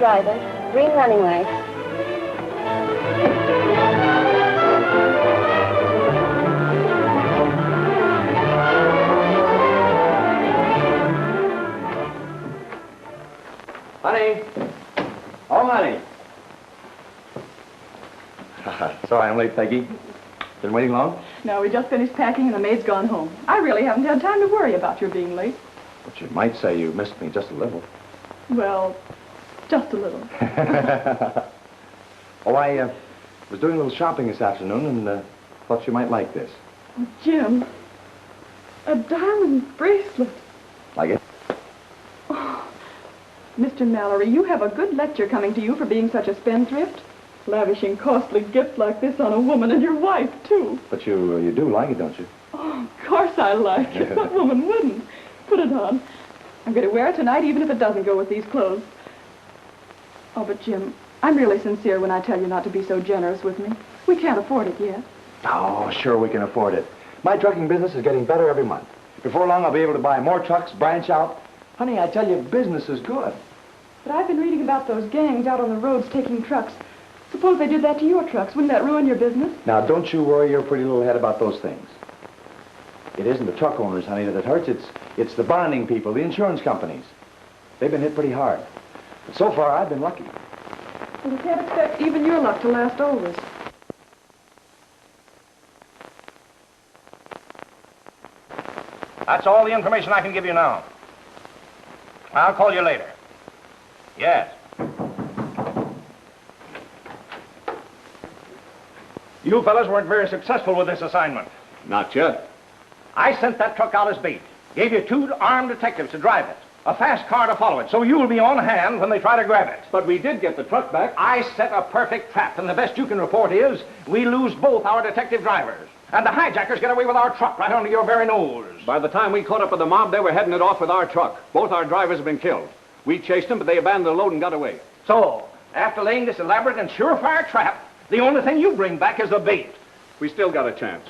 driver. Green running light. Honey. Oh, honey. Sorry I'm late, Peggy. Been waiting long? No, we just finished packing and the maid's gone home. I really haven't had time to worry about your being late. But you might say you missed me just a little. Well, just a little. Oh, I was doing a little shopping this afternoon and thought you might like this. Oh, Jim, a diamond bracelet. Like it? Oh, Mr. Mallory, you have a good lecture coming to you for being such a spendthrift. Lavishing costly gifts like this on a woman and your wife, too. But you do like it, don't you? Oh, of course I like it. What woman wouldn't? Put it on. I'm going to wear it tonight even if it doesn't go with these clothes. Oh, but Jim, I'm really sincere when I tell you not to be so generous with me. We can't afford it yet. Oh, sure we can afford it. My trucking business is getting better every month. Before long, I'll be able to buy more trucks, branch out. Honey, I tell you, business is good. But I've been reading about those gangs out on the roads taking trucks. Suppose they did that to your trucks. Wouldn't that ruin your business? Now, don't you worry your pretty little head about those things. It isn't the truck owners, honey, that it hurts. It's the bonding people, the insurance companies. They've been hit pretty hard. But so far, I've been lucky. Well, you can't expect even your luck to last always. That's all the information I can give you now. I'll call you later. Yes. You fellas weren't very successful with this assignment. Not yet. I sent that truck out as bait. Gave you 2 armed detectives to drive it. A fast car to follow it, so you'll be on hand when they try to grab it. But we did get the truck back. I set a perfect trap, and the best you can report is we lose both our detective drivers. And the hijackers get away with our truck right under your very nose. By the time we caught up with the mob, they were heading it off with our truck. Both our drivers have been killed. We chased them, but they abandoned the load and got away. So, after laying this elaborate and surefire trap, the only thing you bring back is the bait. We still got a chance.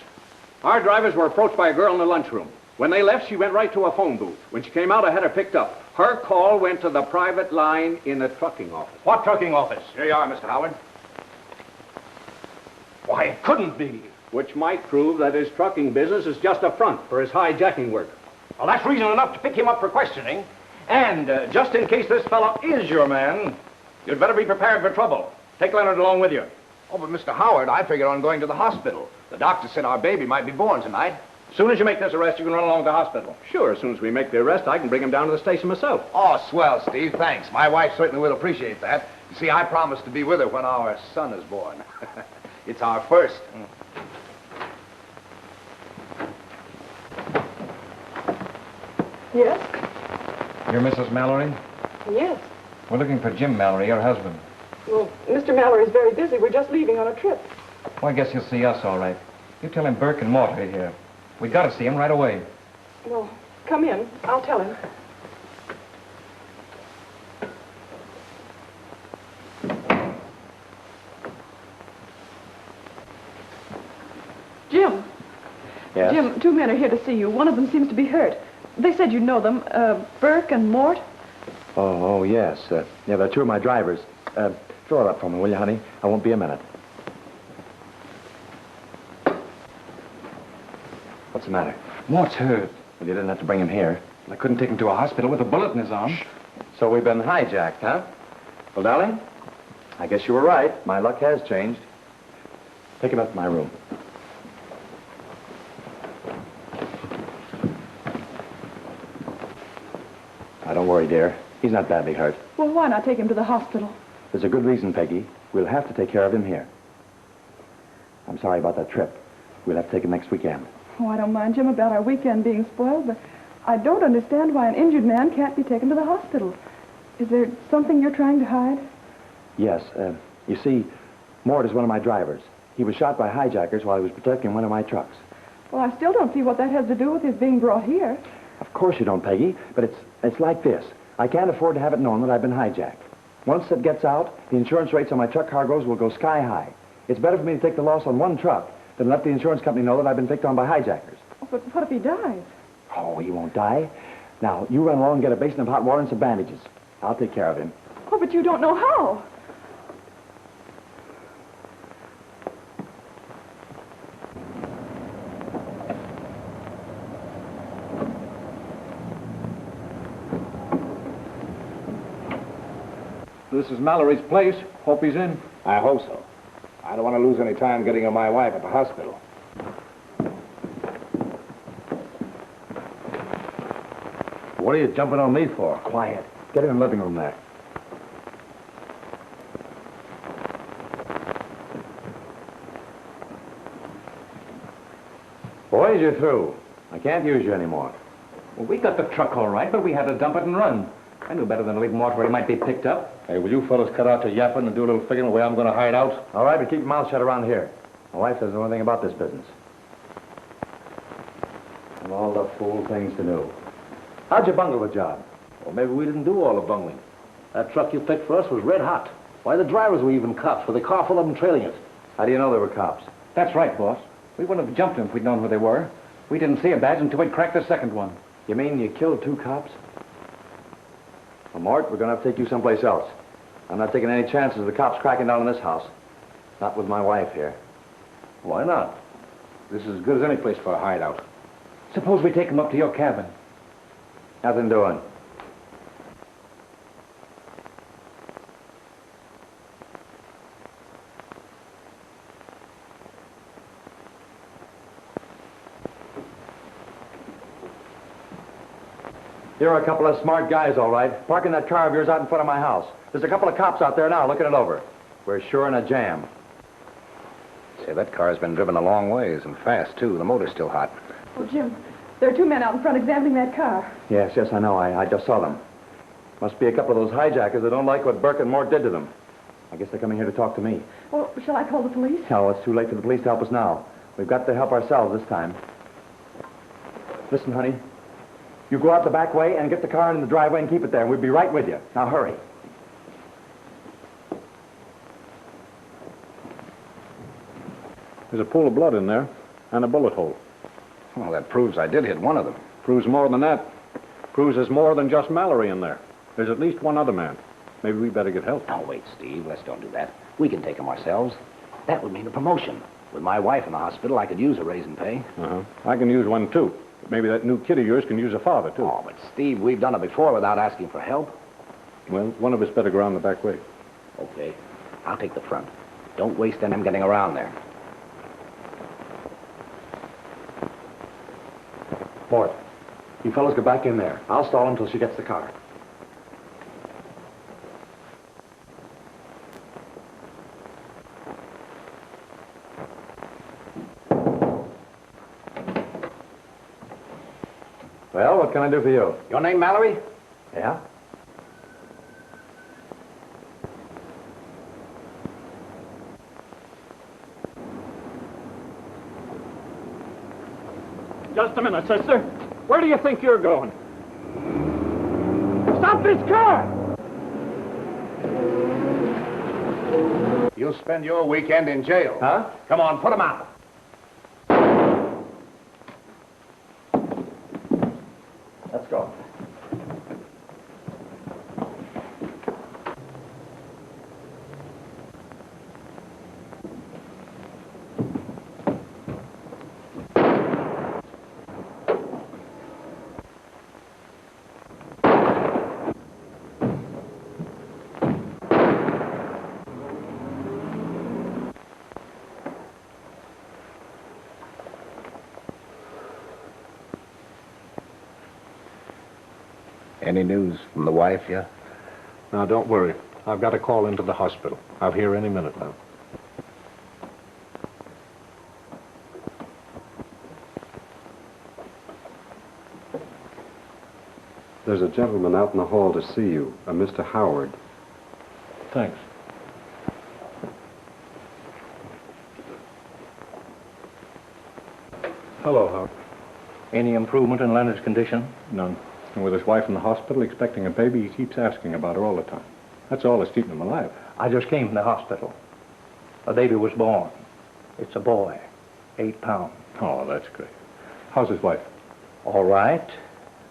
Our drivers were approached by a girl in the lunchroom. When they left, she went right to a phone booth. When she came out, I had her picked up. Her call went to the private line in the trucking office. What trucking office? Here you are, Mr. Howard. Why, it couldn't be. Which might prove that his trucking business is just a front for his hijacking work. Well, that's reason enough to pick him up for questioning. And just in case this fellow is your man, you'd better be prepared for trouble. Take Leonard along with you. Oh, but Mr. Howard, I figured on going to the hospital. The doctor said our baby might be born tonight. As soon as you make this arrest, you can run along to the hospital. Sure, as soon as we make the arrest, I can bring him down to the station myself. Oh, swell, Steve. Thanks. My wife certainly will appreciate that. You see, I promised to be with her when our son is born. It's our first. Yes? You're Mrs. Mallory? Yes. We're looking for Jim Mallory, your husband. Well, Mr. Mallory is very busy. We're just leaving on a trip. Well, I guess you'll see us all right. You tell him Burke and Mort are here. We got to see him right away. Well, come in. I'll tell him. Jim. Yes? Jim, 2 men are here to see you. One of them seems to be hurt. They said you'd know them. Burke and Mort. Oh, yes. Yeah, they're 2 of my drivers. Throw it up for me, will you, honey? I won't be a minute. What's the matter? Mort's hurt. Well, you didn't have to bring him here. I couldn't take him to a hospital with a bullet in his arm. So we've been hijacked, huh? Well, darling, I guess you were right. My luck has changed. Take him up to my room. Now, don't worry, dear. He's not badly hurt. Well, why not take him to the hospital? There's a good reason, Peggy. We'll have to take care of him here. I'm sorry about that trip. We'll have to take him next weekend. Oh, I don't mind, Jim, about our weekend being spoiled, but I don't understand why an injured man can't be taken to the hospital. Is there something you're trying to hide? Yes. You see, Mort is one of my drivers. He was shot by hijackers while he was protecting one of my trucks. Well, I still don't see what that has to do with his being brought here. Of course you don't, Peggy, but it's like this. I can't afford to have it known that I've been hijacked. Once it gets out, the insurance rates on my truck cargoes will go sky high. It's better for me to take the loss on one truck than let the insurance company know that I've been picked on by hijackers. Oh, but what if he dies? Oh, he won't die. Now, you run along and get a basin of hot water and some bandages. I'll take care of him. Oh, but you don't know how. This is Mallory's place. Hope he's in. I hope so. I don't want to lose any time getting her my wife at the hospital. What are you jumping on me for? Quiet. Get in the living room there. Boys, you're through. I can't use you anymore. Well, we got the truck all right, but we had to dump it and run. I knew better than to leave Mort where he might be picked up. Hey, will you fellas cut out your yapping and do a little figuring the way I'm going to hide out? All right, but keep your mouth shut around here. My wife doesn't know anything about this business. And all the fool things to do. How'd you bungle the job? Well, maybe we didn't do all the bungling. That truck you picked for us was red hot. Why, the drivers were even cops with a car full of them trailing it. How do you know they were cops? That's right, boss. We wouldn't have jumped them if we'd known who they were. We didn't see a badge until we'd cracked the second one. You mean you killed 2 cops? Well, Mort, we're going to have to take you someplace else. I'm not taking any chances of the cops cracking down on this house. Not with my wife here. Why not? This is as good as any place for a hideout. Suppose we take him up to your cabin. Nothing doing. You're a couple of smart guys, all right. Parking that car of yours out in front of my house. There's a couple of cops out there now looking it over. We're sure in a jam. Say, that car's been driven a long ways, and fast, too. The motor's still hot. Oh, Jim, there are 2 men out in front examining that car. Yes, I know. I just saw them. Must be a couple of those hijackers that don't like what Burke and Mort did to them. I guess they're coming here to talk to me. Well, shall I call the police? No, it's too late for the police to help us now. We've got to help ourselves this time. Listen, honey. You go out the back way and get the car in the driveway and keep it there, and we'll be right with you. Now, hurry. There's a pool of blood in there and a bullet hole. Well, that proves I did hit one of them. Proves more than that. Proves there's more than just Mallory in there. There's at least one other man. Maybe we better get help. Now, wait, Steve. Let's don't do that. We can take him ourselves. That would mean a promotion. With my wife in the hospital, I could use a raise in pay. I can use one, too. Maybe that new kid of yours can use a father, too. Oh, but Steve, we've done it before without asking for help. Well, one of us better go around the back way. Okay. I'll take the front. Don't waste any time getting around there. Mort, you fellas go back in there. I'll stall until she gets the car. Well, what can I do for you? Your name, Mallory? Yeah? Just a minute, sister. Where do you think you're going? Stop this car! You'll spend your weekend in jail. Huh? Come on, put him out. Let's go. Any news from the wife yet? Now, don't worry. I've got a call into the hospital. I'll be here any minute now. There's a gentleman out in the hall to see you, a Mr. Howard. Thanks. Hello, Howard. Any improvement in Leonard's condition? None. And with his wife in the hospital expecting a baby, he keeps asking about her all the time. That's all that's keeping him alive. I just came from the hospital. A baby was born. It's a boy, 8 pounds. Oh, that's great. How's his wife? All right.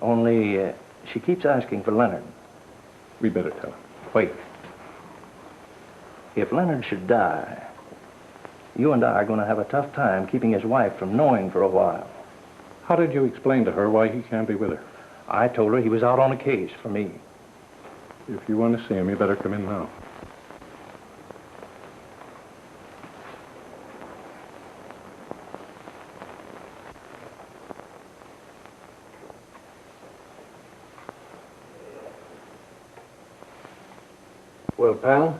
Only she keeps asking for Leonard. We better tell her. Wait. If Leonard should die, you and I are going to have a tough time keeping his wife from knowing for a while. How did you explain to her why he can't be with her? I told her he was out on a case for me. If you want to see him, you better come in now. Well, pal,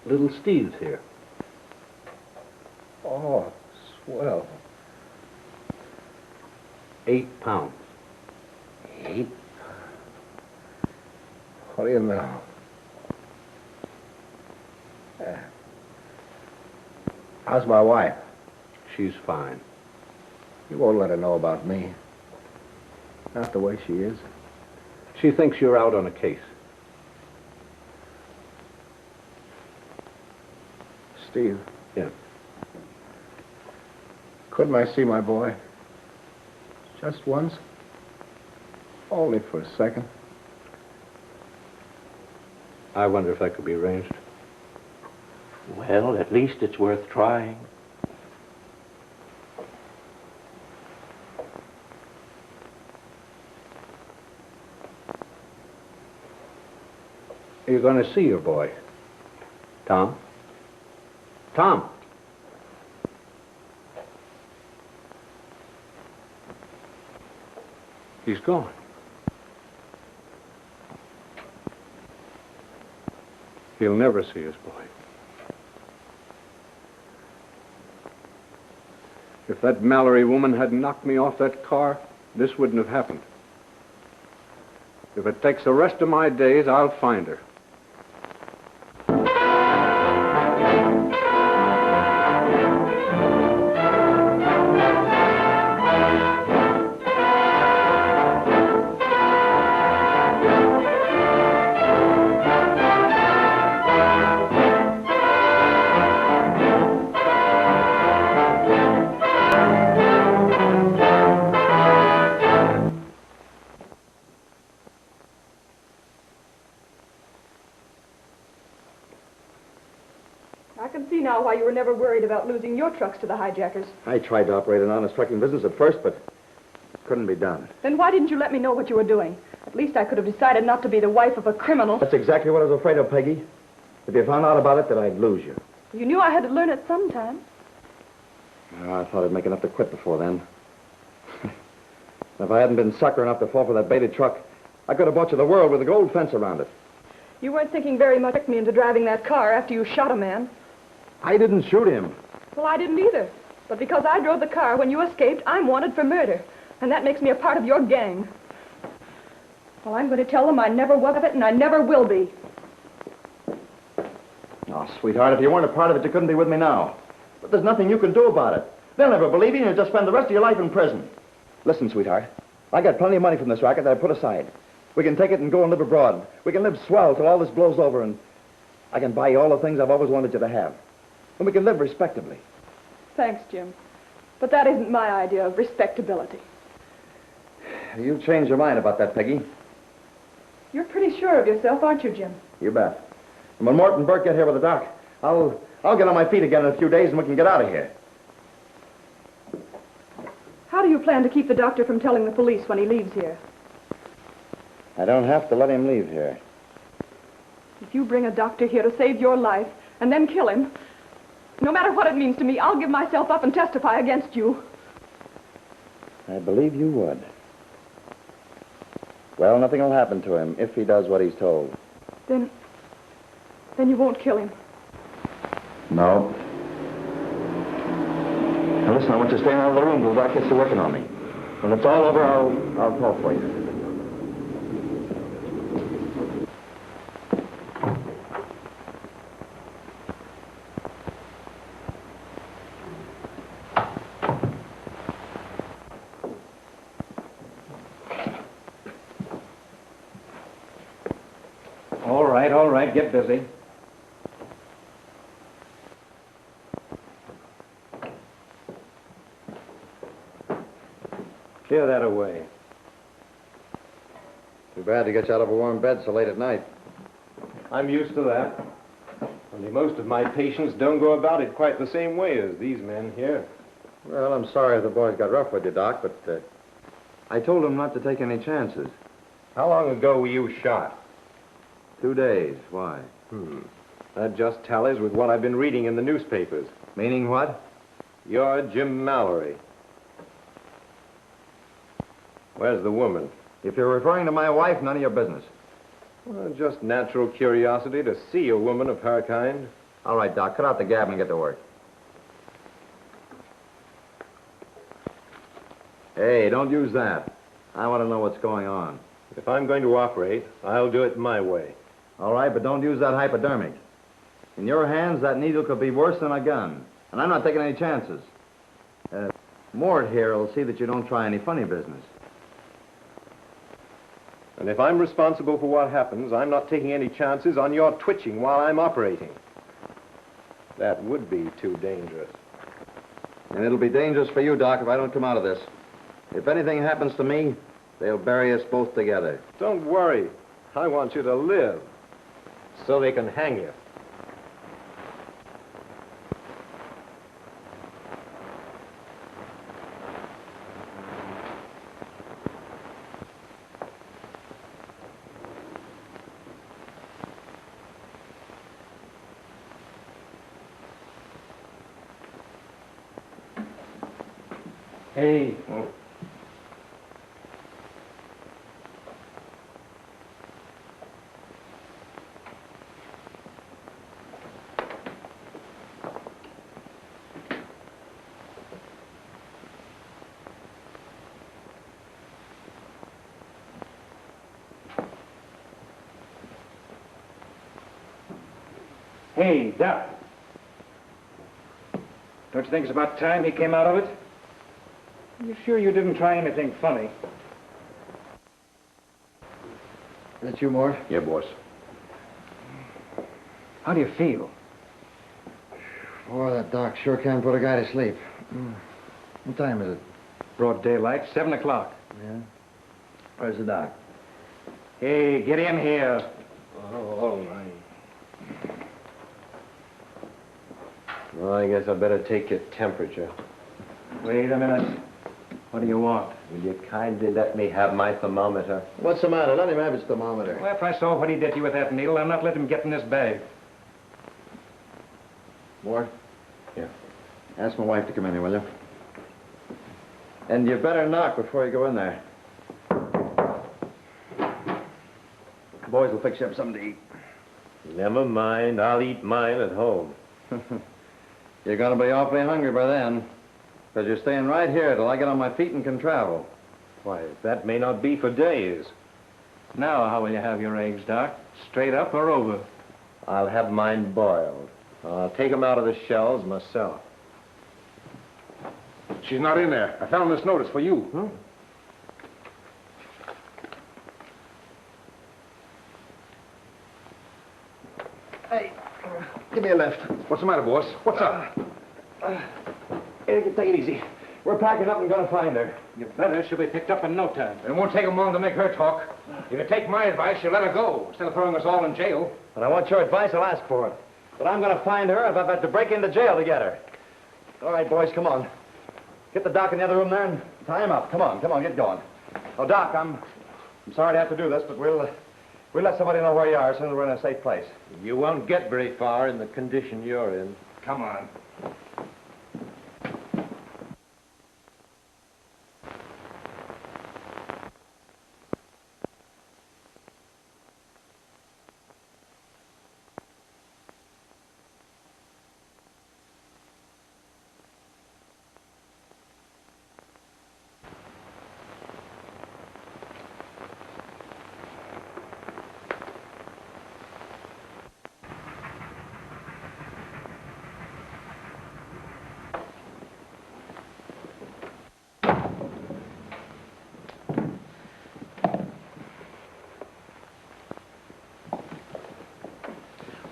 little Steve's here. Oh, swell. 8 pounds. 8? What do you know? How's my wife? She's fine. You won't let her know about me. Not the way she is. She thinks you're out on a case. Steve. Yeah. Couldn't I see my boy? Just once? Only for a second. I wonder if that could be arranged. Well, at least it's worth trying. You're going to see your boy. Tom? Tom! He's gone. He'll never see his boy. If that Mallory woman hadn't knocked me off that car, this wouldn't have happened. If it takes the rest of my days, I'll find her. Why you were never worried about losing your trucks to the hijackers. I tried to operate an honest trucking business at first, but it couldn't be done. Then why didn't you let me know what you were doing? At least I could have decided not to be the wife of a criminal. That's exactly what I was afraid of, Peggy. If you found out about it, that I'd lose you. You knew I had to learn it sometime. Oh, I thought I'd make enough to quit before then. If I hadn't been sucker enough to fall for that baited truck, I could have bought you the world with a gold fence around it. You weren't thinking very much of me into driving that car after you shot a man. I didn't shoot him. Well, I didn't either. But because I drove the car when you escaped, I'm wanted for murder. And that makes me a part of your gang. Well, I'm going to tell them I never was of it and I never will be. Oh, sweetheart, if you weren't a part of it, you couldn't be with me now. But there's nothing you can do about it. They'll never believe you and you'll just spend the rest of your life in prison. Listen, sweetheart, I got plenty of money from this racket that I put aside. We can take it and go and live abroad. We can live swell till all this blows over and I can buy you all the things I've always wanted you to have. And we can live respectably. Thanks, Jim. But that isn't my idea of respectability. You've changed your mind about that, Peggy. You're pretty sure of yourself, aren't you, Jim? You bet. And when Mort and Burke get here with the doc, I'll get on my feet again in a few days and we can get out of here. How do you plan to keep the doctor from telling the police when he leaves here? I don't have to let him leave here. If you bring a doctor here to save your life and then kill him, no matter what it means to me, I'll give myself up and testify against you. I believe you would. Well, nothing will happen to him if he does what he's told. Then you won't kill him. No. Now listen, I want you to stay out of the room till the doc gets to working on me. When it's all over, I'll call for you. All right, get busy. Clear that away. Too bad to get you out of a warm bed so late at night. I'm used to that. Only most of my patients don't go about it quite the same way as these men here. Well, I'm sorry if the boys got rough with you, Doc, but I told them not to take any chances. How long ago were you shot? 2 days. Why? That just tallies with what I've been reading in the newspapers. Meaning what? You're Jim Mallory. Where's the woman? If you're referring to my wife, none of your business. Well, just natural curiosity to see a woman of her kind. All right, Doc, cut out the gab and get to work. Hey, don't use that. I want to know what's going on. If I'm going to operate, I'll do it my way. All right, but don't use that hypodermic. In your hands, that needle could be worse than a gun. And I'm not taking any chances. Mort here will see that you don't try any funny business. And if I'm responsible for what happens, I'm not taking any chances on your twitching while I'm operating. That would be too dangerous. And it'll be dangerous for you, Doc, if I don't come out of this. If anything happens to me, they'll bury us both together. Don't worry. I want you to live so they can hang you. Hey. Hey, Doc. Don't you think it's about time he came out of it? You sure you didn't try anything funny? That you, Mort? Yeah, boss. How do you feel? Boy, that doc sure can put a guy to sleep. What time is it? Broad daylight, 7 o'clock. Yeah? Where's the doc? Hey, get in here. Oh, all right. Well, I guess I'd better take your temperature. Wait a minute. What do you want? Will you kindly let me have my thermometer? What's the matter? Let him have his thermometer. Well, after I saw what he did to you with that needle, I'm not letting him get in this bag. Mort? Yeah. Ask my wife to come in here, will you? And you better knock before you go in there. The boys will fix you up something to eat. Never mind. I'll eat mine at home. You're going to be awfully hungry by then. Because you're staying right here till I get on my feet and can travel. Why, that may not be for days. Now, how will you have your eggs, Doc? Straight up or over? I'll have mine boiled. I'll take them out of the shells myself. She's not in there. I found this notice for you. Huh? Hey, give me a lift. What's the matter, boss? What's up? Take it easy. We're packing up and going to find her. You better. She'll be picked up in no time. It won't take them long to make her talk. If you take my advice, you'll let her go, instead of throwing us all in jail. When I want your advice, I'll ask for it. But I'm going to find her if I've had to break into jail to get her. All right, boys, come on. Get the doc in the other room there and tie him up. Come on, get going. Oh, Doc, I'm sorry to have to do this, but we'll let somebody know where you are as soon as we're in a safe place. You won't get very far in the condition you're in. Come on.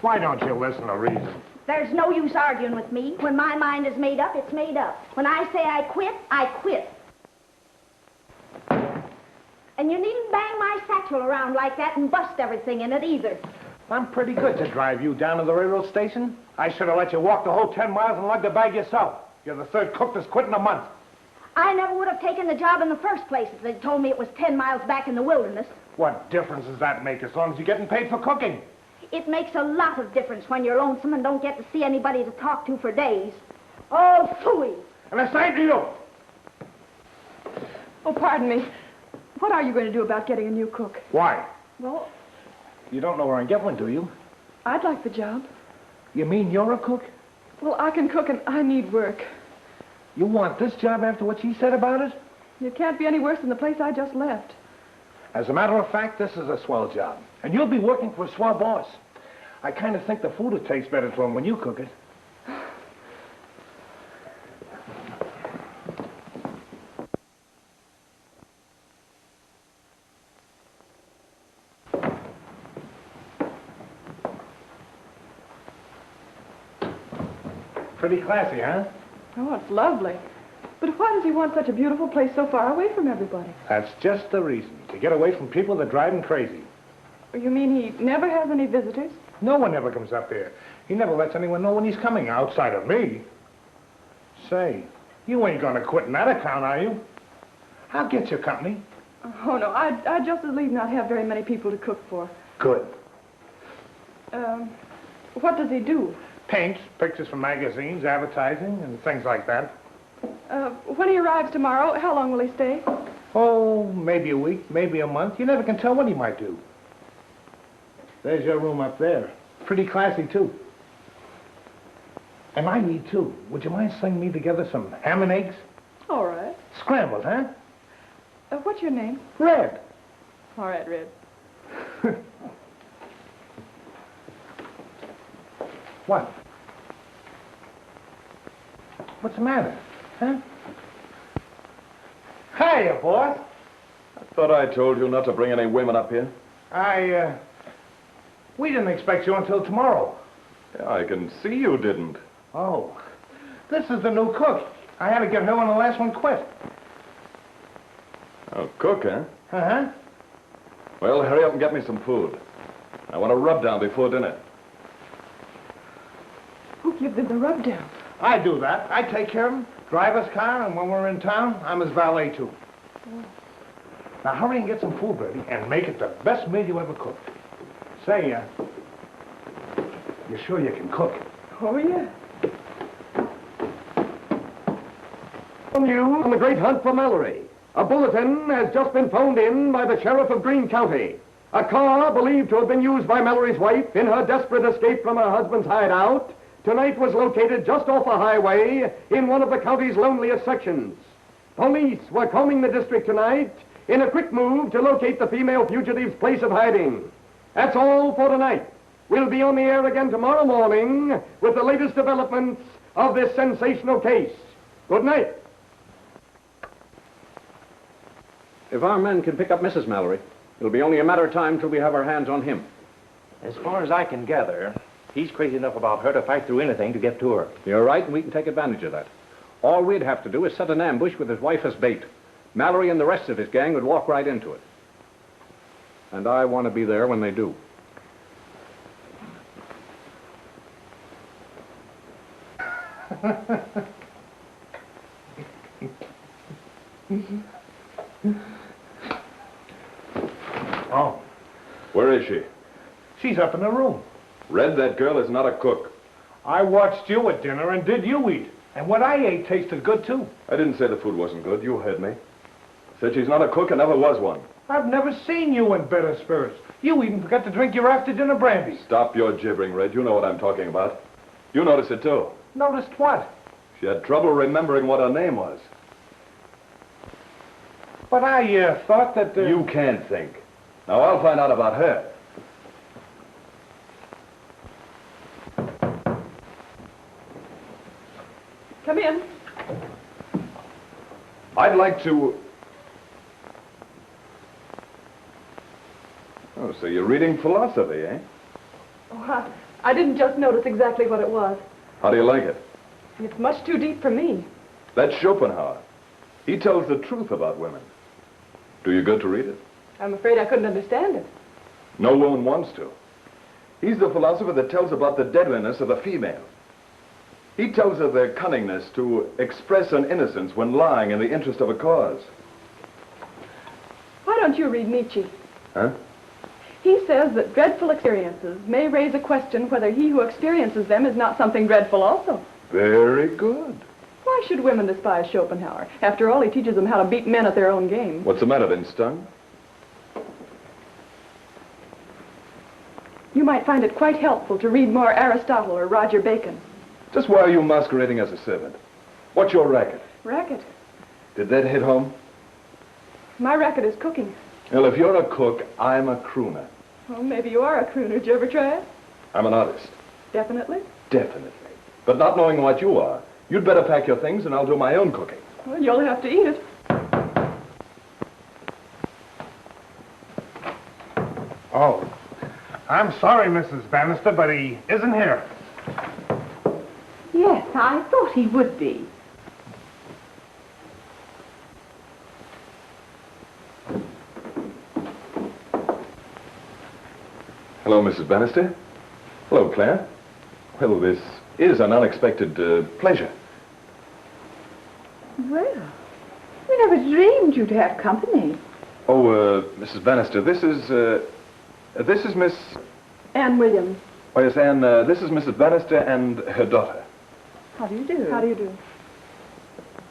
Why don't you listen to reason? There's no use arguing with me. When my mind is made up, it's made up. When I say I quit, I quit. And you needn't bang my satchel around like that and bust everything in it either. I'm pretty good to drive you down to the railroad station. I should have let you walk the whole 10 miles and lug the bag yourself. You're the third cook that's quit in a month. I never would have taken the job in the first place if they'd told me it was 10 miles back in the wilderness. What difference does that make as long as you're getting paid for cooking? It makes a lot of difference when you're lonesome and don't get to see anybody to talk to for days. Oh, phooey. And the same to you. Oh, pardon me. What are you going to do about getting a new cook? Why? Well, You don't know where I'm going, do you? I'd like the job. You mean you're a cook? Well, I can cook and I need work. You want this job after what she said about it? It can't be any worse than the place I just left. As a matter of fact, this is a swell job. And you'll be working for a swell boss. I kind of think the food will taste better to him when you cook it. Pretty classy, huh? Oh, it's lovely. But why does he want such a beautiful place so far away from everybody? That's just the reason. To get away from people that drive him crazy. You mean he never has any visitors? No one ever comes up there. He never lets anyone know when he's coming, outside of me. Say, you ain't gonna quit in that account, are you? I'll get you company. Oh, no, I'd just as lief not have very many people to cook for. Good. What does he do? Paints, pictures from magazines, advertising, and things like that. When he arrives tomorrow, how long will he stay? Oh, maybe a week, maybe a month. You never can tell what he might do. There's your room up there. Pretty classy, too. And I need, too. Would you mind slinging me together some ham and eggs? All right. Scrambled, huh? What's your name? Red. All right, Red. What? What's the matter? Huh? Hiya, boss. I thought I told you not to bring any women up here. We didn't expect you until tomorrow. Yeah, I can see you didn't. Oh, this is the new cook. I had to get her when the last one quit. Oh, cook, huh? Uh-huh. Well, hurry up and get me some food. I want a rub down before dinner. Who gives him the rub down? I do that. I take care of him, drive his car, and when we're in town, I'm his valet, too. Oh. Now, hurry and get some food ready, and make it the best meal you ever cooked. Say, you sure you can cook? Oh, yeah. On the great hunt for Mallory. A bulletin has just been phoned in by the sheriff of Greene County. A car believed to have been used by Mallory's wife in her desperate escape from her husband's hideout tonight was located just off a highway in one of the county's loneliest sections. Police were combing the district tonight in a quick move to locate the female fugitive's place of hiding. That's all for tonight. We'll be on the air again tomorrow morning with the latest developments of this sensational case. Good night. If our men can pick up Mrs. Mallory, it'll be only a matter of time till we have our hands on him. As far as I can gather, he's crazy enough about her to fight through anything to get to her. You're right, and we can take advantage of that. All we'd have to do is set an ambush with his wife as bait. Mallory and the rest of his gang would walk right into it. And I want to be there when they do. Oh. Where is she? She's up in the room. Red, that girl is not a cook. I watched you at dinner, and did you eat? And what I ate tasted good, too. I didn't say the food wasn't good. You heard me. Said she's not a cook and never was one. I've never seen you in better spirits. You even forgot to drink your after-dinner brandy. Stop your gibbering, Red. You know what I'm talking about. You noticed it, too. Noticed what? She had trouble remembering what her name was. But I thought that... You can't think. Now, I'll find out about her. Come in. I'd like to... Oh, so you're reading philosophy, eh? Oh, I didn't just notice exactly what it was. How do you like it? It's much too deep for me. That's Schopenhauer. He tells the truth about women. Do you good to read it? I'm afraid I couldn't understand it. No woman wants to. He's the philosopher that tells about the deadliness of the female. He tells of their cunningness to express an innocence when lying in the interest of a cause. Why don't you read Nietzsche? Huh? He says that dreadful experiences may raise a question whether he who experiences them is not something dreadful also. Very good. Why should women despise Schopenhauer? After all, he teaches them how to beat men at their own game. What's the matter, been stung? You might find it quite helpful to read more Aristotle or Roger Bacon. Just why are you masquerading as a servant? What's your racket? Racket? Did that hit home? My racket is cooking. Well, if you're a cook, I'm a crooner. Well, maybe you are a crooner. Did you ever try it? I'm an artist. Definitely? Definitely. But not knowing what you are, you'd better pack your things and I'll do my own cooking. Well, you'll have to eat it. Oh, I'm sorry, Mrs. Bannister, but he isn't here. Yes, I thought he would be. Hello, Mrs. Bannister. Hello, Claire. Well, this is an unexpected pleasure. Well, we never dreamed you'd have company. Oh, Mrs. Bannister, this is Miss... Anne Williams. Oh, yes, Anne, this is Mrs. Bannister and her daughter. How do you do? How do you do?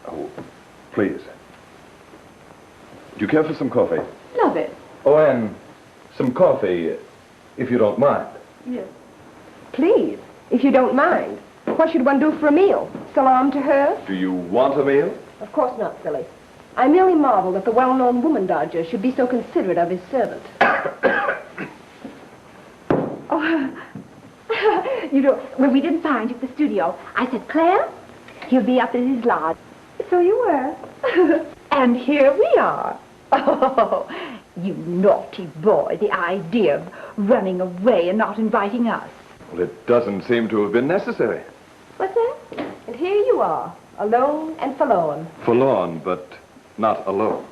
Oh, please. Do you care for some coffee? Love it. Oh, Anne, some coffee, if you don't mind. Yes. Please, if you don't mind. What should one do for a meal? Salaam to her? Do you want a meal? Of course not, silly. I merely marvel that the well-known woman dodger should be so considerate of his servant. You know, when we didn't find you at the studio, I said, Claire, he'll be up at his lodge. So you were. And here we are. Oh, you naughty boy, the idea of running away and not inviting us. Well, it doesn't seem to have been necessary. What's that? And here you are, alone and forlorn. Forlorn, but not alone.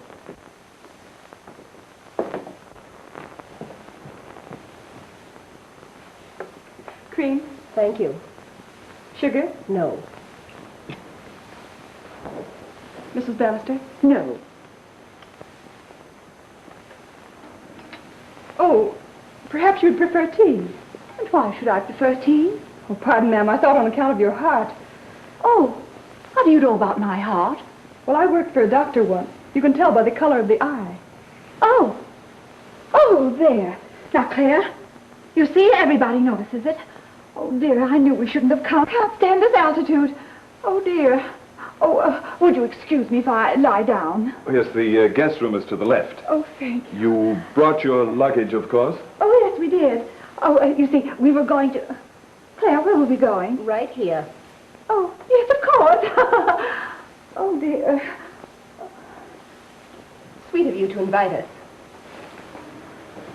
Cream? Thank you. Sugar? No. Mrs. Bannister? No. Oh, perhaps you'd prefer tea. And why should I prefer tea? Oh, pardon, ma'am. I thought on account of your heart. Oh, how do you know about my heart? Well, I worked for a doctor once. You can tell by the color of the eye. Oh. Oh, there. Now, Claire, you see, everybody notices it. Oh, dear, I knew we shouldn't have come. Can't stand this altitude. Oh, dear. Oh, would you excuse me if I lie down? Oh, yes, the guest room is to the left. Oh, thank you. You brought your luggage, of course? Oh, yes, we did. Oh, you see, we were going to... Claire, where were we going? Right here. Oh, yes, of course. Oh, dear. Sweet of you to invite us.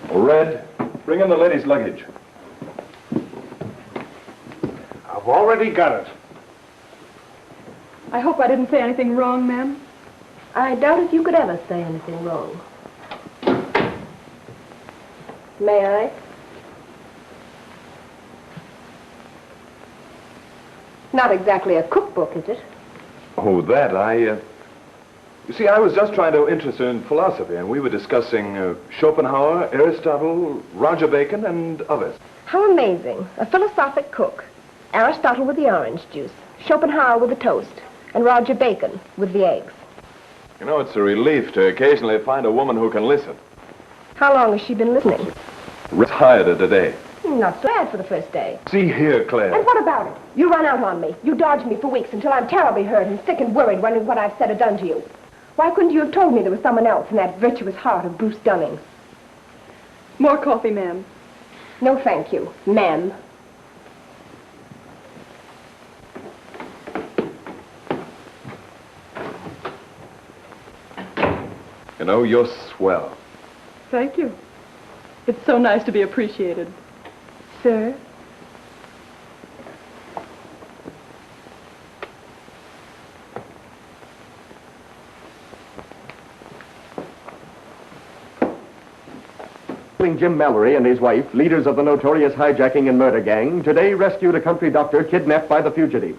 Red, bring in the lady's luggage. I've already got it. I hope I didn't say anything wrong, ma'am. I doubt if you could ever say anything wrong. May I? Not exactly a cookbook, is it? Oh, that, You see, I was just trying to interest her in philosophy, and we were discussing Schopenhauer, Aristotle, Roger Bacon, and others. How amazing. A philosophic cook. Aristotle with the orange juice, Schopenhauer with the toast, and Roger Bacon with the eggs. You know, it's a relief to occasionally find a woman who can listen. How long has she been listening? Retired her today. Not so bad for the first day. See here, Claire. And what about it? You run out on me. You dodge me for weeks until I'm terribly hurt and sick and worried wondering what I've said or done to you. Why couldn't you have told me there was someone else in that virtuous heart of Bruce Dunning? More coffee, ma'am. No, thank you, ma'am. You know, you're swell. Thank you. It's so nice to be appreciated. Sir? Sterling Jim Mallory and his wife, leaders of the notorious hijacking and murder gang, today rescued a country doctor kidnapped by the fugitives.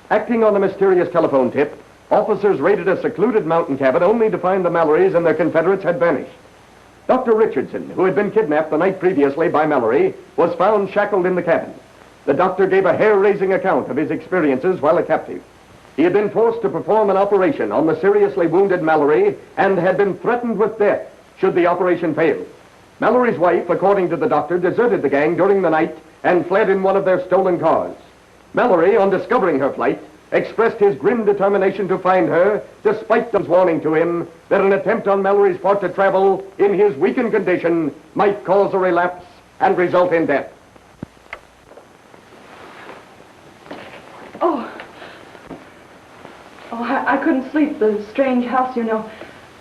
Acting on the mysterious telephone tip, officers raided a secluded mountain cabin only to find the Mallorys and their Confederates had vanished. Dr. Richardson, who had been kidnapped the night previously by Mallory, was found shackled in the cabin. The doctor gave a hair-raising account of his experiences while a captive. He had been forced to perform an operation on the seriously wounded Mallory and had been threatened with death should the operation fail. Mallory's wife, according to the doctor, deserted the gang during the night and fled in one of their stolen cars. Mallory, on discovering her flight, expressed his grim determination to find her, despite those warning to him that an attempt on Mallory's part to travel in his weakened condition might cause a relapse and result in death. I couldn't sleep. The strange house, you know.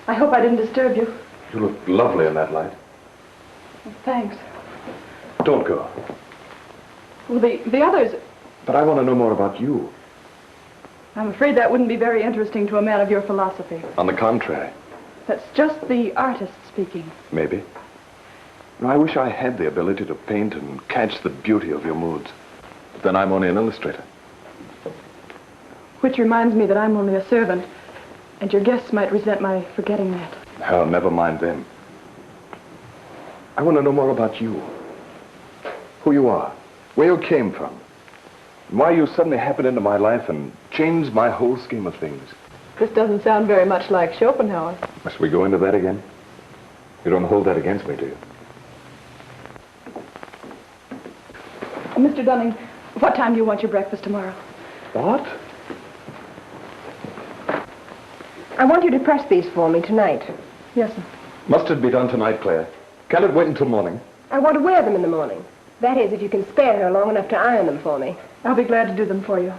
I hope I didn't disturb you. You look lovely in that light. Well, thanks. Don't go. Well, the others... But I want to know more about you. I'm afraid that wouldn't be very interesting to a man of your philosophy. On the contrary. That's just the artist speaking. Maybe. No, I wish I had the ability to paint and catch the beauty of your moods. But then I'm only an illustrator. Which reminds me that I'm only a servant, and your guests might resent my forgetting that. Hell, never mind them. I want to know more about you. Who you are, where you came from, and why you suddenly happened into my life and changed my whole scheme of things. This doesn't sound very much like Schopenhauer. Must we go into that again? You don't hold that against me, do you? Mr. Dunning, what time do you want your breakfast tomorrow? What? I want you to press these for me tonight. Yes, sir. Must it be done tonight, Claire? Can it wait until morning? I want to wear them in the morning. That is, if you can spare her long enough to iron them for me. I'll be glad to do them for you.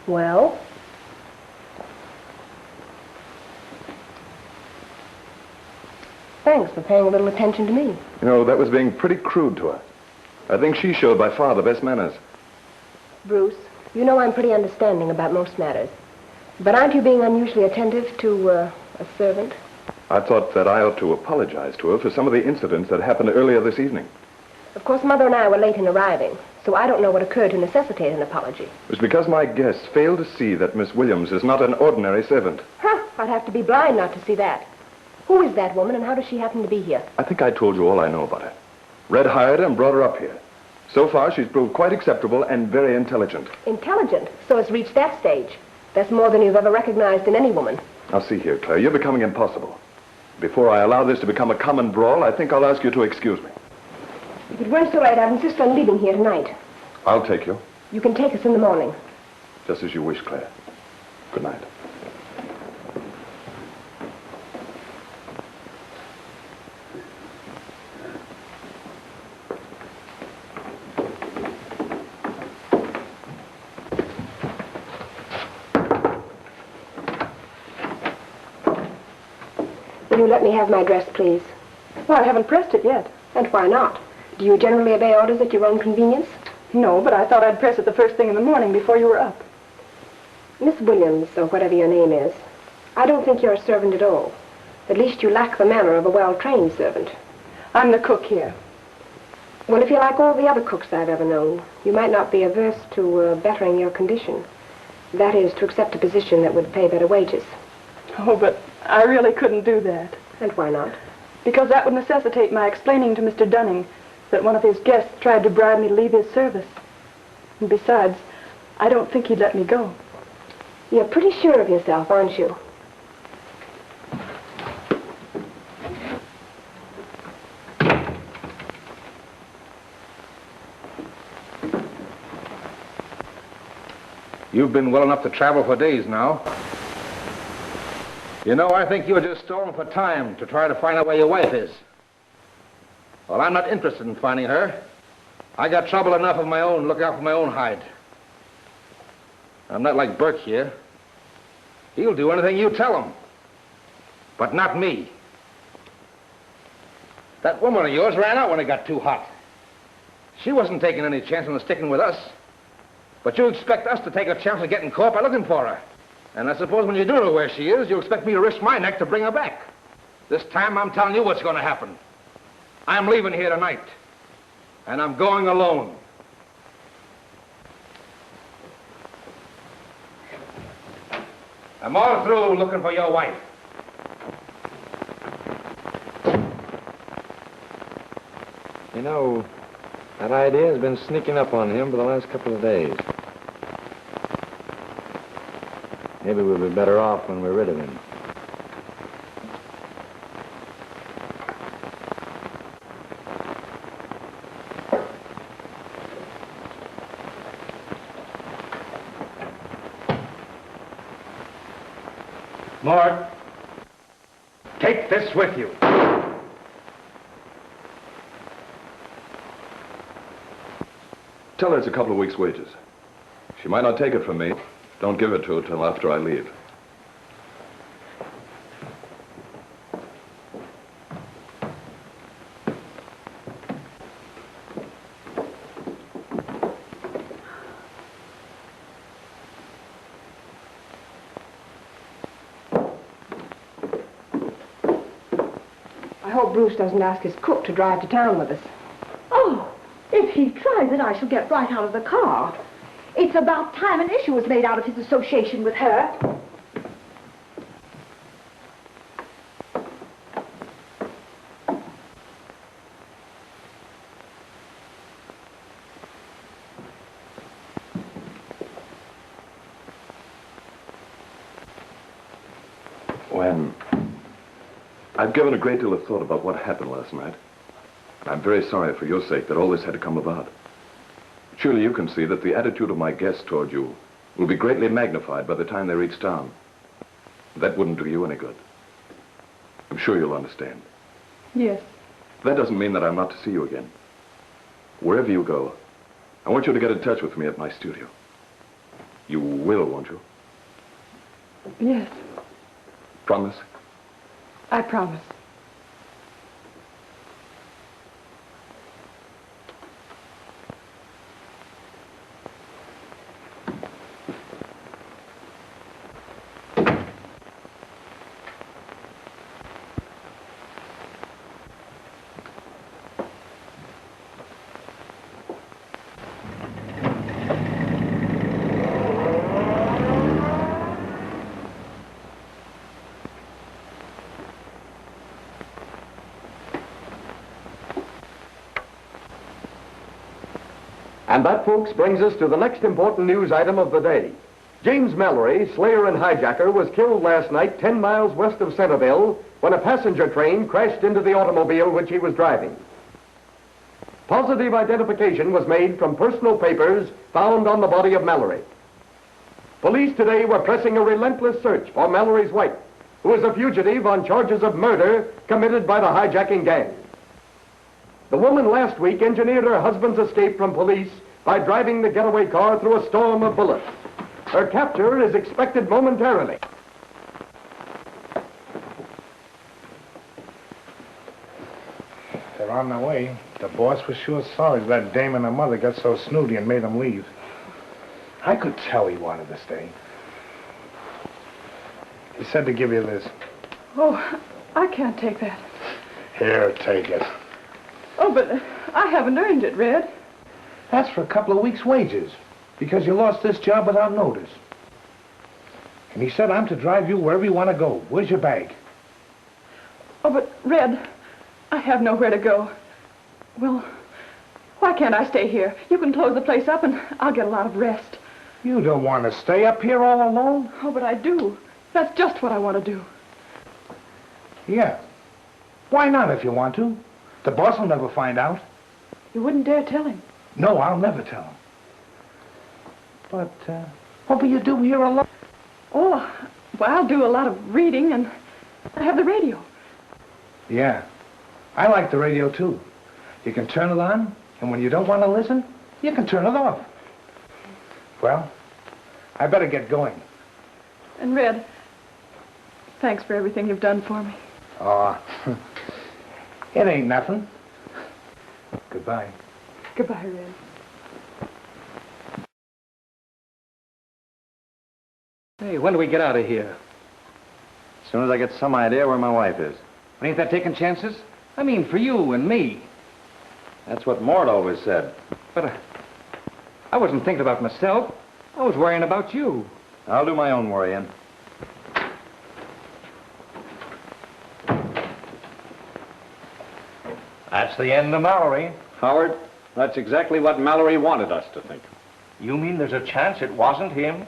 Well? Thanks for paying a little attention to me. You know, that was being pretty crude to her. I think she showed by far the best manners. Bruce, you know I'm pretty understanding about most matters. But aren't you being unusually attentive to a servant? I thought that I ought to apologize to her for some of the incidents that happened earlier this evening. Of course, Mother and I were late in arriving, so I don't know what occurred to necessitate an apology. It was because my guests failed to see that Miss Williams is not an ordinary servant. Huh, I'd have to be blind not to see that. Who is that woman, and how does she happen to be here? I think I told you all I know about her. Red hired her and brought her up here. So far, she's proved quite acceptable and very intelligent. Intelligent? So it's reached that stage. That's more than you've ever recognized in any woman. Now, see here, Claire, you're becoming impossible. Before I allow this to become a common brawl, I think I'll ask you to excuse me. If it weren't so late, I'd insist on leaving here tonight. I'll take you. You can take us in the morning. Just as you wish, Claire. Good night. Will you let me have my dress, please? Well, I haven't pressed it yet. And why not? Do you generally obey orders at your own convenience? No, but I thought I'd press it the first thing in the morning before you were up. Miss Williams, or whatever your name is, I don't think you're a servant at all. At least you lack the manner of a well-trained servant. I'm the cook here. Well, if you're like all the other cooks I've ever known, you might not be averse to bettering your condition. That is, to accept a position that would pay better wages. Oh, but I really couldn't do that. And why not? Because that would necessitate my explaining to Mr. Dunning that one of his guests tried to bribe me to leave his service. And besides, I don't think he'd let me go. You're pretty sure of yourself, aren't you? You've been well enough to travel for days now. You know, I think you're just stalling for time to try to find out where your wife is. Well, I'm not interested in finding her. I got trouble enough of my own, looking out for my own hide. I'm not like Burke here. He'll do anything you tell him. But not me. That woman of yours ran out when it got too hot. She wasn't taking any chance on sticking with us. But you expect us to take a chance of getting caught by looking for her. And I suppose when you do know where she is, you expect me to risk my neck to bring her back. This time, I'm telling you what's going to happen. I'm leaving here tonight. And I'm going alone. I'm all through looking for your wife. You know, that idea has been sneaking up on him for the last couple of days. Maybe we'll be better off when we're rid of him. Mort, take this with you. Tell her it's a couple of weeks' wages. She might not take it from me. Don't give it to her till after I leave. I hope Bruce doesn't ask his cook to drive to town with us. Oh, if he tries it, I shall get right out of the car. It's about time an issue was made out of his association with her. When I've given a great deal of thought about what happened last night. I'm very sorry for your sake that all this had to come about. Surely you can see that the attitude of my guests toward you will be greatly magnified by the time they reach town. That wouldn't do you any good. I'm sure you'll understand. Yes. That doesn't mean that I'm not to see you again. Wherever you go, I want you to get in touch with me at my studio. You will, won't you? Yes, Promise? I promise. And that, folks, brings us to the next important news item of the day. James Mallory, slayer and hijacker, was killed last night 10 miles west of Centerville when a passenger train crashed into the automobile which he was driving. Positive identification was made from personal papers found on the body of Mallory. Police today were pressing a relentless search for Mallory's wife, who is a fugitive on charges of murder committed by the hijacking gang. The woman last week engineered her husband's escape from police by driving the getaway car through a storm of bullets. Her capture is expected momentarily. They're on their way. The boss was sure sorry that dame and her mother got so snooty and made them leave. I could tell he wanted to stay. He said to give you this. Oh, I can't take that. Here, take it. Oh, but I haven't earned it, Red. That's for a couple of weeks' wages, because you lost this job without notice. And he said I'm to drive you wherever you want to go. Where's your bag? Oh, but Red, I have nowhere to go. Well, why can't I stay here? You can close the place up and I'll get a lot of rest. You don't want to stay up here all alone? Oh, but I do. That's just what I want to do. Yeah. Why not if you want to? The boss will never find out. You wouldn't dare tell him. No, I'll never tell him. But, what will you do here alone? Oh, well, I'll do a lot of reading and I have the radio. Yeah. I like the radio, too. You can turn it on, and when you don't want to listen, you can turn it off. Well, I better get going. And Red, thanks for everything you've done for me. Aw, it ain't nothing. Goodbye. Goodbye, Red. Hey, when do we get out of here? As soon as I get some idea where my wife is. But ain't that taking chances? I mean, for you and me. That's what Mort always said. But I wasn't thinking about myself. I was worrying about you. I'll do my own worrying. That's the end of Mallory. Howard, that's exactly what Mallory wanted us to think. You mean there's a chance it wasn't him?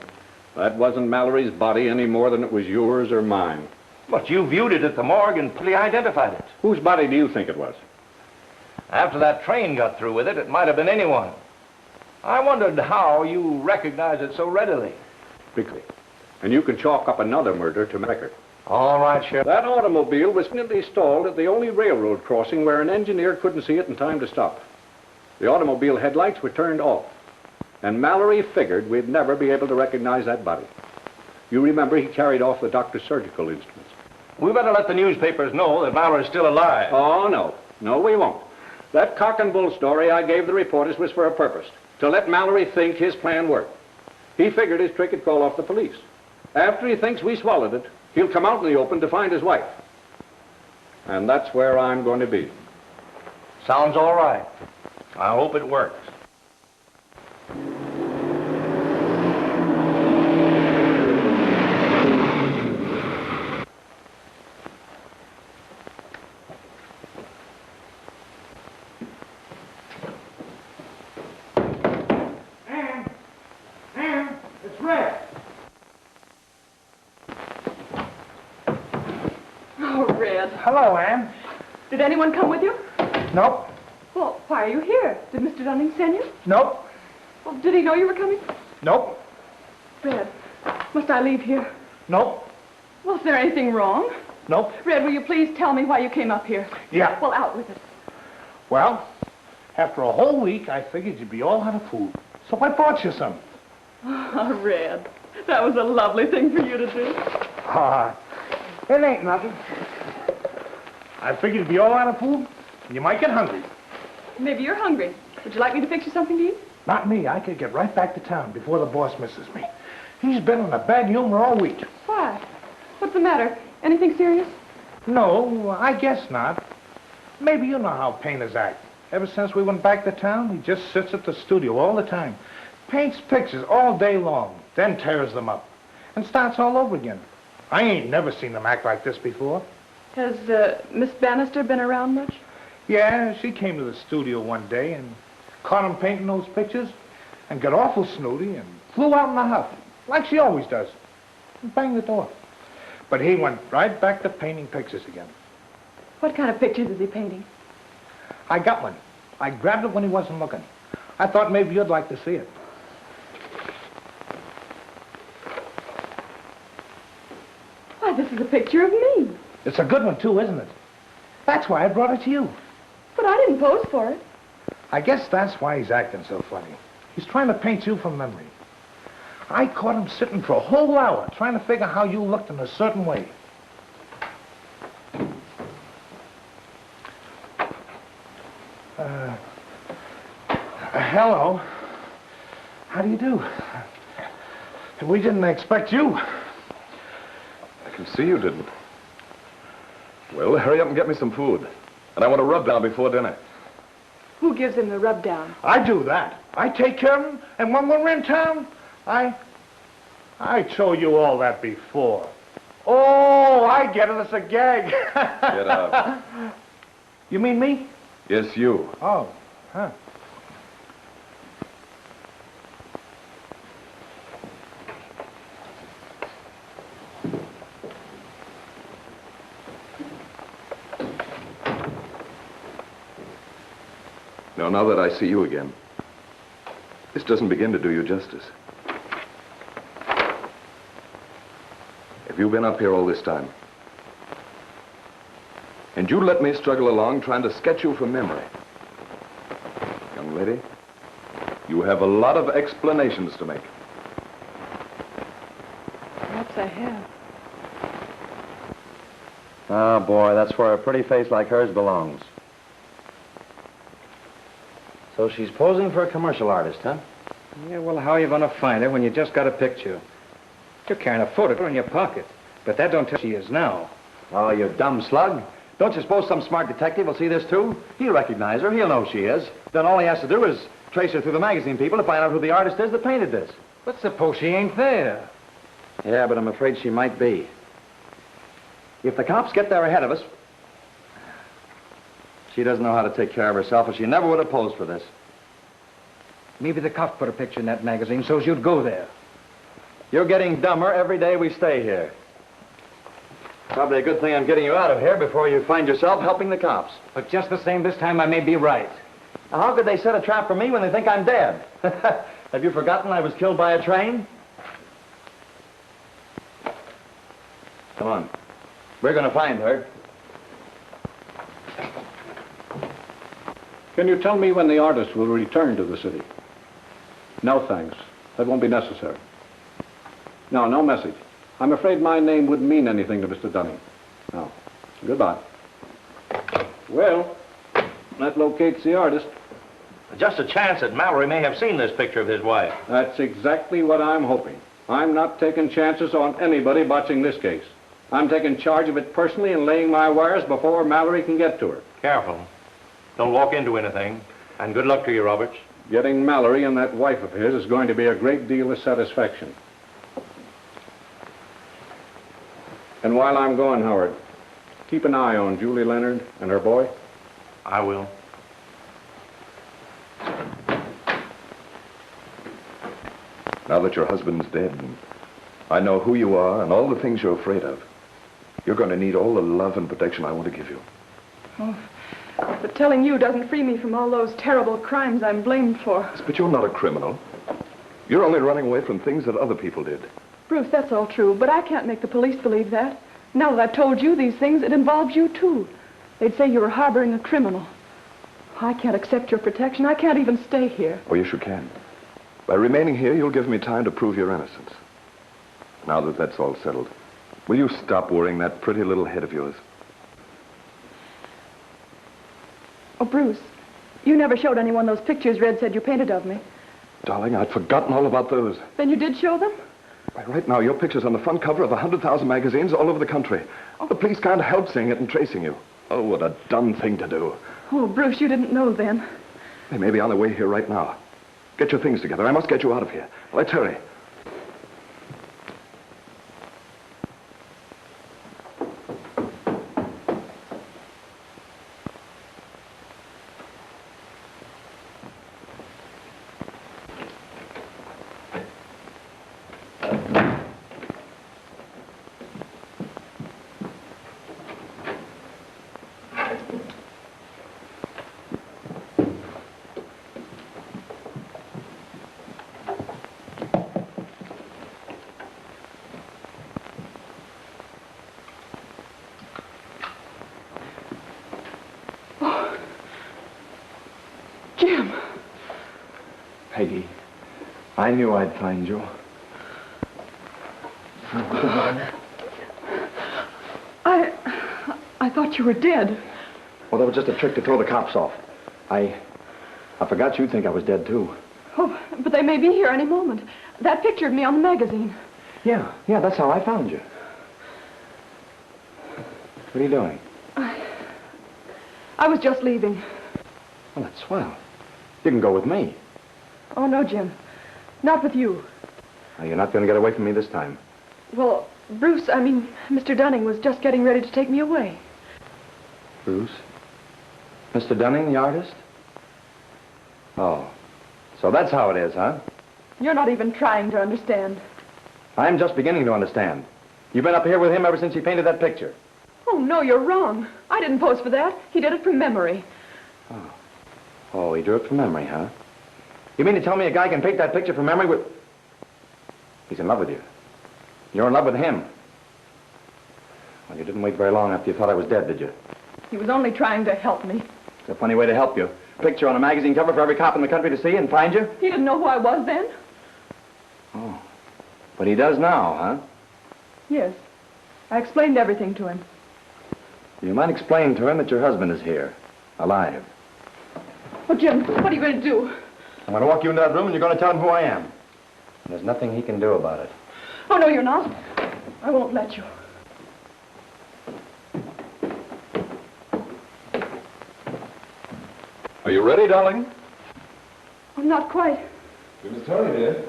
That wasn't Mallory's body any more than it was yours or mine. But you viewed it at the morgue and fully identified it. Whose body do you think it was? After that train got through with it, it might have been anyone. I wondered how you recognized it so readily. Quickly. And you can chalk up another murder to my record. All right, Sheriff. That automobile was neatly stalled at the only railroad crossing where an engineer couldn't see it in time to stop. The automobile headlights were turned off. And Mallory figured we'd never be able to recognize that body. You remember he carried off the doctor's surgical instruments. We better let the newspapers know that Mallory's still alive. Oh, no. No, we won't. That cock and bull story I gave the reporters was for a purpose. To let Mallory think his plan worked. He figured his trick would call off the police. After he thinks we swallowed it, he'll come out in the open to find his wife. And that's where I'm going to be. Sounds all right. I hope it works. It's Red. Oh, Red. Hello, Ann. Did anyone come with you? Nope. Well, why are you here? Did Mr. Dunning send you? Nope. Well, did he know you were coming? Nope. Red, must I leave here? Nope. Well, is there anything wrong? Nope. Red, will you please tell me why you came up here? Yeah. Well, out with it. Well, after a whole week, I figured you'd be all out of food. So I brought you some. Oh, Red, that was a lovely thing for you to do. It ain't nothing. I figured you'd be all out of food, and you might get hungry. Maybe you're hungry. Would you like me to fix you something to eat? Not me. I could get right back to town before the boss misses me. He's been in a bad humor all week. Why? What's the matter? Anything serious? No, I guess not. Maybe you know how painters act. Ever since we went back to town, he just sits at the studio all the time. Paints pictures all day long, then tears them up. And starts all over again. I ain't never seen him act like this before. Has Miss Bannister been around much? Yeah, she came to the studio one day and caught him painting those pictures and got awful snooty and flew out in a huff, like she always does, and banged the door. But he went right back to painting pictures again. What kind of pictures is he painting? I got one. I grabbed it when he wasn't looking. I thought maybe you'd like to see it. Why, this is a picture of me. It's a good one, too, isn't it? That's why I brought it to you. But I didn't pose for it. I guess that's why he's acting so funny. He's trying to paint you from memory. I caught him sitting for a whole hour trying to figure how you looked in a certain way. Hello. How do you do? We didn't expect you. I can see you didn't. Well, hurry up and get me some food. And I want a rub down before dinner. Who gives him the rub down? I do that. I take care of him, and when we're in town, I told you all that before. Oh, I get it. It's a gag. Get out. You mean me? Yes, you. Oh, huh. Now that I see you again, this doesn't begin to do you justice. Have you been up here all this time? And you let me struggle along trying to sketch you from memory. Young lady, you have a lot of explanations to make. Perhaps I have. Oh, boy, that's where a pretty face like hers belongs. So she's posing for a commercial artist, huh? Yeah, well, how are you going to find her when you just got a picture? You're carrying a photo in your pocket. But that don't tell she is now. Oh, you dumb slug. Don't you suppose some smart detective will see this, too? He'll recognize her. He'll know who she is. Then all he has to do is trace her through the magazine people to find out who the artist is that painted this. But suppose she ain't there. Yeah, but I'm afraid she might be. If the cops get there ahead of us, she doesn't know how to take care of herself, or she never would have posed for this. Maybe the cops put a picture in that magazine so you'd go there. You're getting dumber every day we stay here. Probably a good thing I'm getting you out of here before you find yourself helping the cops. But just the same, this time I may be right. Now, how could they set a trap for me when they think I'm dead? Have you forgotten I was killed by a train? Come on. We're going to find her. Can you tell me when the artist will return to the city? No, thanks. That won't be necessary. No, no message. I'm afraid my name wouldn't mean anything to Mr. Dunning. No. Goodbye. Well, that locates the artist. Just a chance that Mallory may have seen this picture of his wife. That's exactly what I'm hoping. I'm not taking chances on anybody botching this case. I'm taking charge of it personally and laying my wires before Mallory can get to her. Careful. Don't walk into anything. And good luck to you, Roberts. Getting Mallory and that wife of his is going to be a great deal of satisfaction. And while I'm gone, Howard, keep an eye on Julie Leonard and her boy. I will. Now that your husband's dead, and I know who you are and all the things you're afraid of, you're going to need all the love and protection I want to give you. Oh, but telling you doesn't free me from all those terrible crimes I'm blamed for. But you're not a criminal. You're only running away from things that other people did. Bruce, that's all true, but I can't make the police believe that. Now that I've told you these things, it involves you, too. They'd say you were harboring a criminal. I can't accept your protection. I can't even stay here. Oh, yes, you can. By remaining here, you'll give me time to prove your innocence. Now that that's all settled, will you stop worrying that pretty little head of yours? Oh, Bruce, you never showed anyone those pictures Red said you painted of me. Darling, I'd forgotten all about those. Then you did show them? Why, right now, your picture's on the front cover of 100,000 magazines all over the country. The police can't help seeing it and tracing you. Oh, what a dumb thing to do. Oh, Bruce, you didn't know then. They may be on their way here right now. Get your things together. I must get you out of here. Let's hurry. Peggy, I knew I'd find you. I thought you were dead. Well, that was just a trick to throw the cops off. I forgot you'd think I was dead, too. Oh, but they may be here any moment. That picture of me on the magazine. Yeah, that's how I found you. What are you doing? I was just leaving. Well, that's swell. You can go with me. Oh, no, Jim. Not with you. Now, you're not going to get away from me this time. Well, Bruce, Mr. Dunning was just getting ready to take me away. Bruce? Mr. Dunning, the artist? Oh, so that's how it is, huh? You're not even trying to understand. I'm just beginning to understand. You've been up here with him ever since he painted that picture. Oh, no, you're wrong. I didn't pose for that. He did it from memory. Oh, he drew it from memory, huh? You mean to tell me a guy can paint that picture from memory with... He's in love with you. You're in love with him. Well, you didn't wait very long after you thought I was dead, did you? He was only trying to help me. It's a funny way to help you. Picture on a magazine cover for every cop in the country to see and find you? He didn't know who I was then? Oh. But he does now, huh? Yes. I explained everything to him. You might explain to him that your husband is here, alive. Oh, Jim, what are you going to do? I'm going to walk you into that room and you're going to tell him who I am. And there's nothing he can do about it. Oh, no, you're not. I won't let you. Are you ready, darling? Oh, not quite. You must hurry, dear.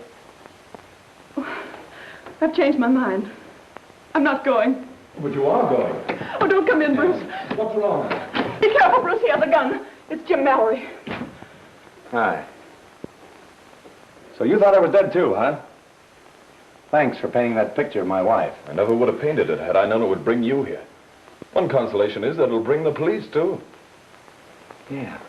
Oh, I've changed my mind. I'm not going. But you are going. Oh, don't come in, Bruce. What's wrong? Be careful, Bruce. He has a gun. It's Jim Mallory. Hi. So you thought I was dead too, huh? Thanks for painting that picture of my wife. I never would have painted it had I known it would bring you here. One consolation is that it'll bring the police, too. Yeah.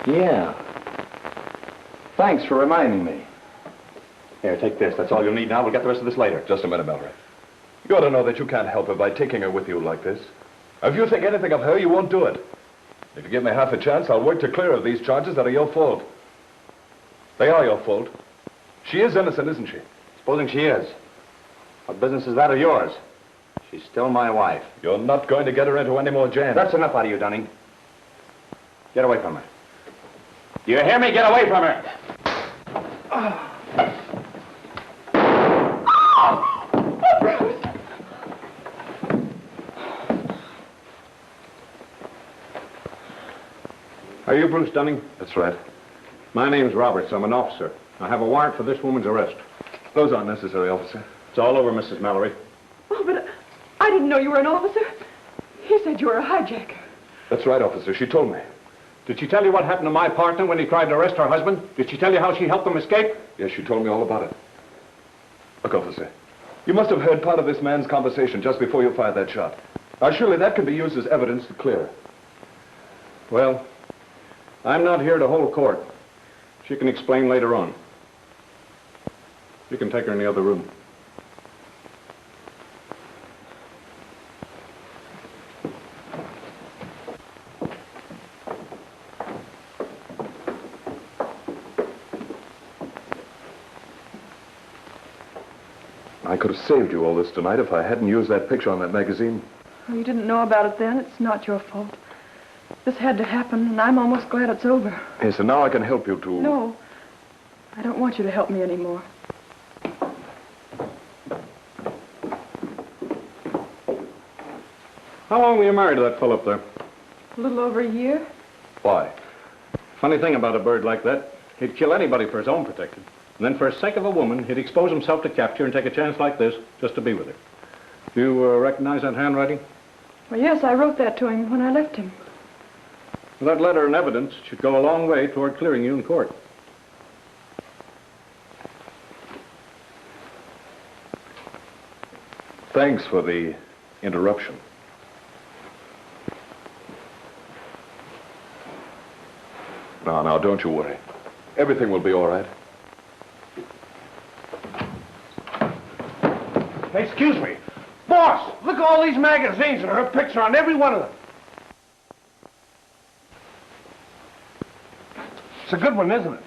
Yeah. Thanks for reminding me. Here, take this. That's all you'll need now. We'll get the rest of this later. Just a minute, Mallory. You ought to know that you can't help her by taking her with you like this. If you think anything of her, you won't do it. If you give me half a chance, I'll work to clear of these charges that are your fault. They are your fault. She is innocent, isn't she? Supposing she is. What business is that of yours? She's still my wife. You're not going to get her into any more jams. That's enough out of you, Dunning. Get away from her. Do you hear me? Get away from her! Are you Bruce Dunning? That's right. My name's Roberts. I'm an officer. I have a warrant for this woman's arrest. Those aren't necessary, officer. It's all over, Mrs. Mallory. Oh, but I didn't know you were an officer. He said you were a hijacker. That's right, officer. She told me. Did she tell you what happened to my partner when he tried to arrest her husband? Did she tell you how she helped him escape? Yes, she told me all about it. Look, officer, you must have heard part of this man's conversation just before you fired that shot. Now, surely that could be used as evidence to clear her. Well, I'm not here to hold court. She can explain later on. You can take her in the other room. I could have saved you all this tonight if I hadn't used that picture on that magazine. Well, you didn't know about it then. It's not your fault. This had to happen, and I'm almost glad it's over. Yes, and now I can help you to... No, I don't want you to help me anymore. How long were you married to that fellow up there? A little over a year. Why? Funny thing about a bird like that, he'd kill anybody for his own protection. And then for the sake of a woman, he'd expose himself to capture and take a chance like this just to be with her. Do you recognize that handwriting? Well, yes, I wrote that to him when I left him. Well, that letter and evidence should go a long way toward clearing you in court. Thanks for the interruption. Now, don't you worry. Everything will be all right. Hey, excuse me. Boss, look at all these magazines and her picture on every one of them. It's a good one, isn't it?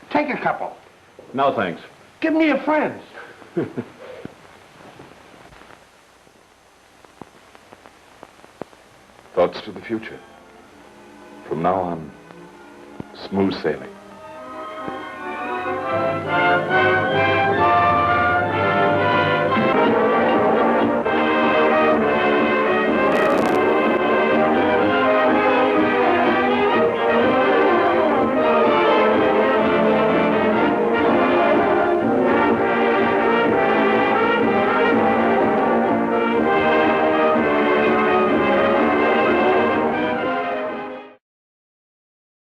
Take a couple. No, thanks. Give me your friends. Thoughts to the future. From now on, smooth sailing.